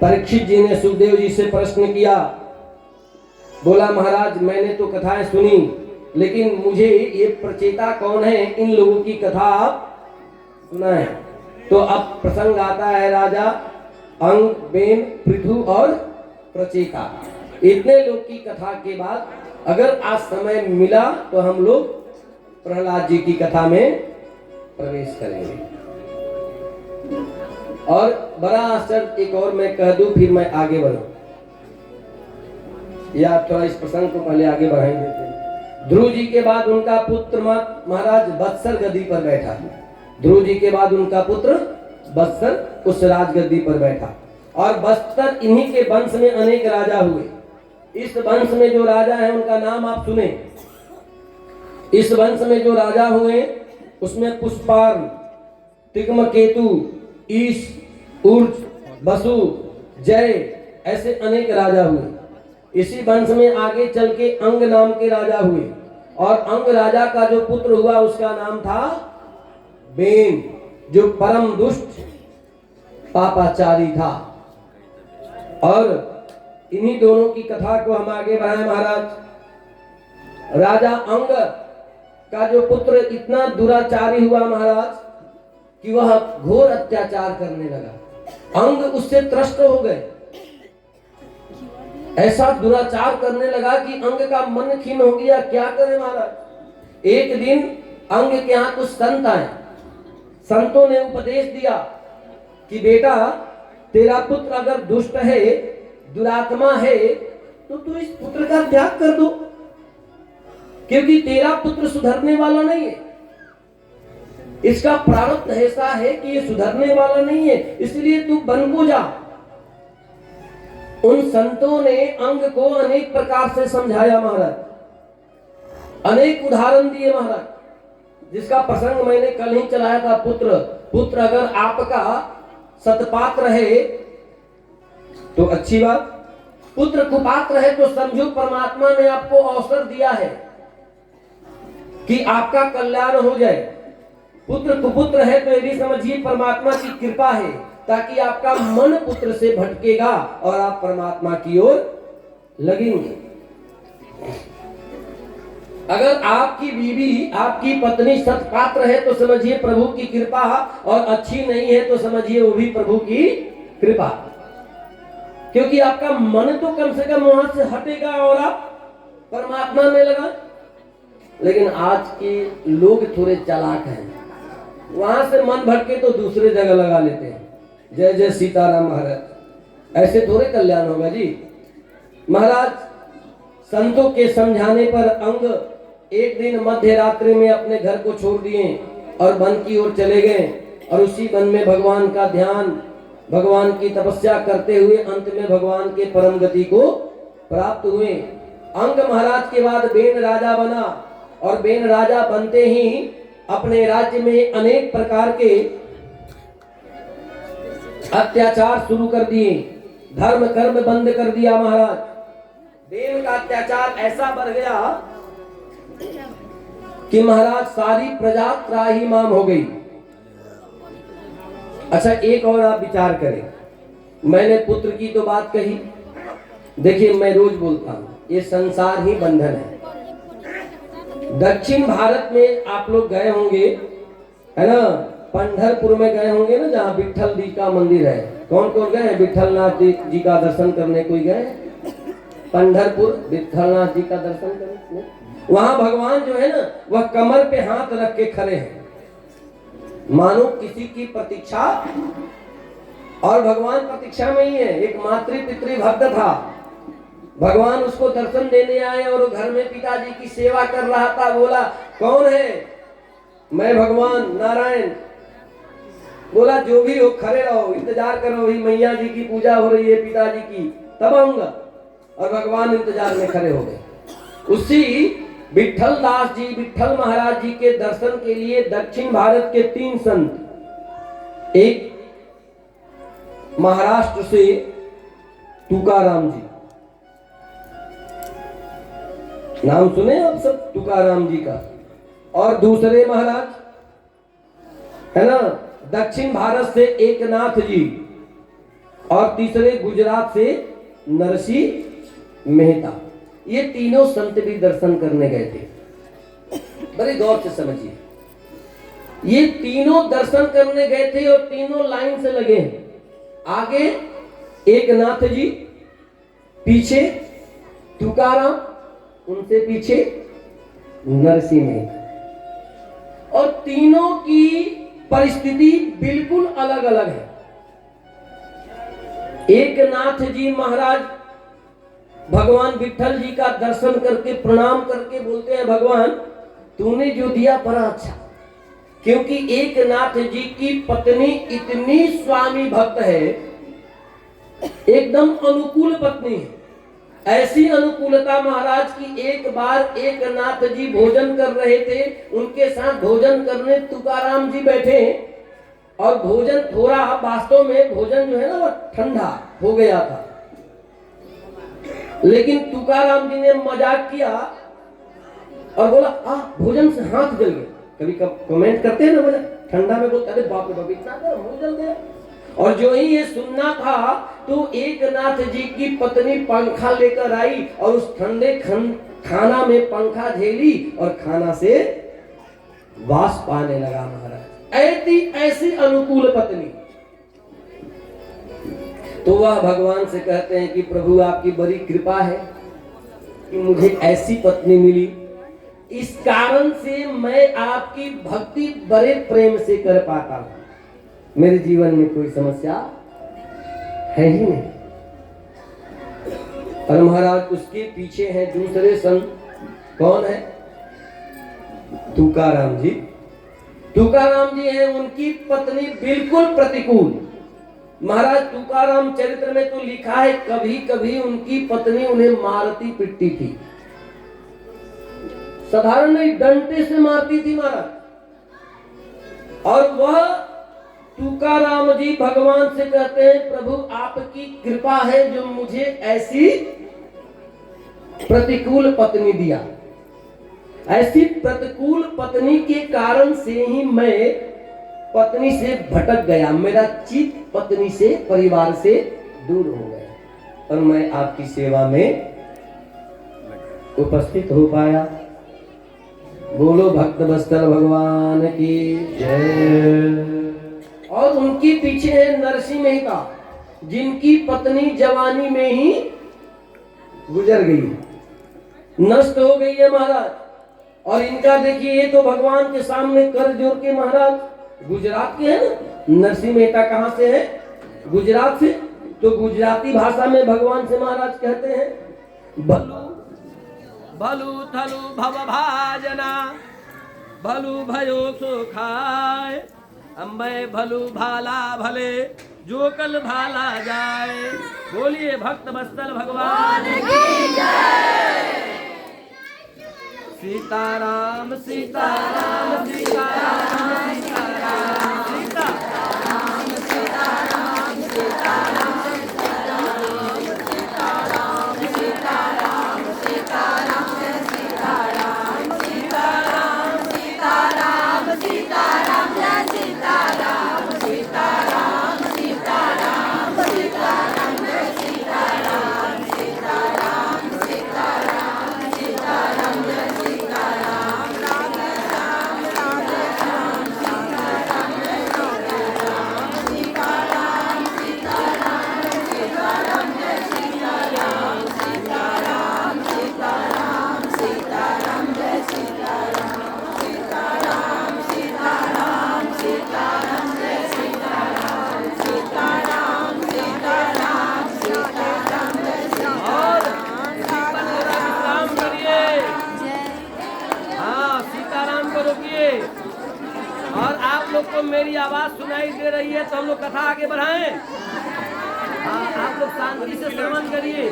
परीक्षित जी ने सुखदेव जी से प्रश्न किया, बोला महाराज मैंने तो कथाएं सुनी, लेकिन मुझे ये प्रचेता कौन है, इन लोगों की कथा आप सुनाएं। तो अब प्रसंग आता है राजा अंग, बेन, पृथु और प्रचेता, इतने लोग की कथा के बाद अगर आज समय मिला तो हम लोग प्रहलाद जी की कथा में प्रवेश करेंगे। और बड़ा आश्चर्य एक और मैं कह दूं, फिर मैं आगे बढ़ूं, या थोड़ा इस प्रसंग को पहले आगे बढ़ाई देते हैं। ध्रुव जी के बाद उनका पुत्र महाराज बत्सर गद्दी पर बैठा। ध्रुव जी के बाद उनका पुत्र बत्सर उस राजगद्दी पर बैठा, और बत्सर इन्हीं के वंश में अनेक राजा हुए। इस वंश में जो राजा है उनका नाम आप सुने। इस वंश में जो राजा हुए उसमें पुष्पार्न, तिग्मकेतु, ईश, ऊर्ज, वसु, जय ऐसे अनेक राजा हुए। इसी वंश में आगे चल के अंग नाम के राजा हुए, और अंग राजा का जो पुत्र हुआ उसका नाम था बेन, जो परम दुष्ट पापाचारी था। और इन्हीं दोनों की कथा को हम आगे बढ़ाएं महाराज। राजा अंग का जो पुत्र इतना दुराचारी हुआ महाराज कि वह घोर अत्याचार करने लगा। अंग उससे त्रस्त हो गए, ऐसा दुराचार करने लगा कि अंग का मन खिन्न हो गया। क्या करे महाराज। एक दिन अंग के यहाँ कुछ संत आए। संतों ने उपदेश दिया कि बेटा तेरा पुत्र अगर दुष्ट है, दुरात्मा है, तो तू इस पुत्र का त्याग कर दो, क्योंकि तेरा पुत्र सुधरने वाला नहीं है। इसका प्रारब्ध ऐसा है कि ये सुधरने वाला नहीं है, इसलिए तू वन को जा। उन संतों ने अंग को अनेक प्रकार से समझाया महाराज, अनेक उदाहरण दिए महाराज, जिसका प्रसंग मैंने कल ही चलाया था। पुत्र अगर आपका सत्पात्र है तो अच्छी बात, पुत्र कुपात्र है तो समझो परमात्मा ने आपको अवसर दिया है कि आपका कल्याण हो जाए। पुत्र कुपुत्र है तो यदि समझिए परमात्मा की कृपा है, ताकि आपका मन पुत्र से भटकेगा और आप परमात्मा की ओर लगेंगे। अगर आपकी बीवी, आपकी पत्नी सत्पात्र है तो समझिए प्रभु की कृपा, और अच्छी नहीं है तो समझिए वो भी प्रभु की कृपा, क्योंकि आपका मन तो कम से कम वहां से हटेगा और आप परमात्मा में लगा। लेकिन आज के लोग थोड़े चालाक हैं, वहां से मन भटके तो दूसरे जगह लगा लेते हैं। जय जय सीताराम महाराज। ऐसे थोड़े कल्याण होगा जी महाराज। संतों के समझाने पर अंग एक दिन मध्य रात्रि में अपने घर को छोड़ दिए और वन की ओर चले गए, और उसी वन में भगवान का ध्यान, भगवान की तपस्या करते हुए अंत में भगवान के परम गति को प्राप्त हुए। अंग महाराज के बाद बेन राजा बना, और बेन राजा बनते ही अपने राज्य में अनेक प्रकार के अत्याचार शुरू कर दिए, धर्म कर्म बंद कर दिया महाराज। बेन का अत्याचार ऐसा बढ़ गया कि महाराज सारी प्रजा त्राहिमाम हो गई। अच्छा एक और आप विचार करें, मैंने पुत्र की तो बात कही, देखिए मैं रोज बोलता हूं ये संसार ही बंधन है। दक्षिण भारत में आप लोग गए होंगे, है ना, पंढरपुर में गए होंगे ना, जहाँ विट्ठल जी का मंदिर है। कौन कौन गए हैं विट्ठलनाथ जी का दर्शन करने? कोई गए पंढरपुर विट्ठलनाथ जी का दर्शन करने? वहां भगवान जो है ना, वह कमर पे हाथ रख के खड़े हैं, मानो किसी की प्रतीक्षा, और भगवान प्रतीक्षा में ही है। एक मातृ पितृ भक्त था, भगवान उसको दर्शन देने आए और वो घर में पिताजी की सेवा कर रहा था। बोला कौन है? मैं भगवान नारायण। बोला जो भी हो खड़े रहो, इंतजार करो, ही मैया जी की पूजा हो रही है पिताजी की, तब आऊंगा। और भगवान इंतजार में खड़े हो गए। उसी विट्ठल दास जी, विट्ठल महाराज जी के दर्शन के लिए दक्षिण भारत के 3 संत, एक महाराष्ट्र से तुकाराम जी, नाम सुने आप सब तुकाराम जी का, और दूसरे महाराज है ना दक्षिण भारत से एकनाथ जी, और तीसरे गुजरात से नरसिंह मेहता। ये तीनों संत भी दर्शन करने गए थे। बड़े गौर से समझिए, ये तीनों दर्शन करने गए थे और तीनों लाइन से लगे हैं। आगे एकनाथ जी, पीछे तुकाराम, उनसे पीछे नरसिंह मेहता। और तीनों की परिस्थिति बिल्कुल अलग अलग है। एकनाथ जी महाराज भगवान विठल जी का दर्शन करके प्रणाम करके बोलते हैं, भगवान तूने जो दिया बड़ा अच्छा। क्योंकि एकनाथ जी की पत्नी इतनी स्वामी भक्त है, एकदम अनुकूल पत्नी है। ऐसी अनुकूलता महाराज की एक बार एकनाथ जी भोजन कर रहे थे, उनके साथ भोजन करने तुकाराम जी बैठे और भोजन थोड़ा, वास्तव में भोजन जो है ना वो ठंडा हो गया था, लेकिन तुकाराम जी ने मजाक किया और बोला भोजन से हाथ जल गए। कभी कमेंट करते हैं ना, बोला ठंडा में बोलते अरे बाप रे बाप इतना गर्म हो जल गया। और जो ही ये सुनना था तो एकनाथ जी की पत्नी पंखा लेकर आई और उस ठंडे खाना में पंखा झेली और खाना से वाष्प आने लगा महाराज। ऐसी अनुकूल पत्नी। तो वह भगवान से कहते हैं कि प्रभु आपकी बड़ी कृपा है कि मुझे ऐसी पत्नी मिली, इस कारण से मैं आपकी भक्ति बड़े प्रेम से कर पाता हूं। मेरे जीवन में कोई समस्या है ही नहीं। और महाराज उसके पीछे हैं दूसरे संत। कौन है? तुकाराम जी। तुकाराम जी हैं, उनकी पत्नी बिल्कुल प्रतिकूल। महाराज तुकाराम चरित्र में तो लिखा है कभी कभी उनकी पत्नी उन्हें मारती पिटती थी, साधारण नहीं डंडे से मारती थी महाराज। और वह तुकाराम जी भगवान से कहते हैं प्रभु आपकी कृपा है जो मुझे ऐसी प्रतिकूल पत्नी दिया। ऐसी प्रतिकूल पत्नी के कारण से ही मैं पत्नी से भटक गया, मेरा चित्त पत्नी से परिवार से दूर हो गया और मैं आपकी सेवा में उपस्थित हो पाया। बोलो भक्त बत्सल भगवान की जय। और उनके पीछे है नरसिंह मेहता, जिनकी पत्नी जवानी में ही गुजर गई, नष्ट हो गई है महाराज। और इनका देखिए, ये तो भगवान के सामने कर जोड़ के महाराज गुजरात के हैं ना। नरसिंह मेहता कहां से है? गुजरात से। तो गुजराती भाषा में भगवान से महाराज कहते हैं भलू भलू थलू भव भाजना भलू भयो सुखाय, अम्बे भलू भाला भले जो कल भाला जाए। बोलिए भक्त बत्सल भगवान की जय। सीताराम सीताराम सीताराम सीताराम सीताराम सीताराम सीताराम को मेरी आवाज सुनाई दे रही है तो हम लोग कथा आगे बढ़ाएं। आप लोग शांति से श्रवण करिए।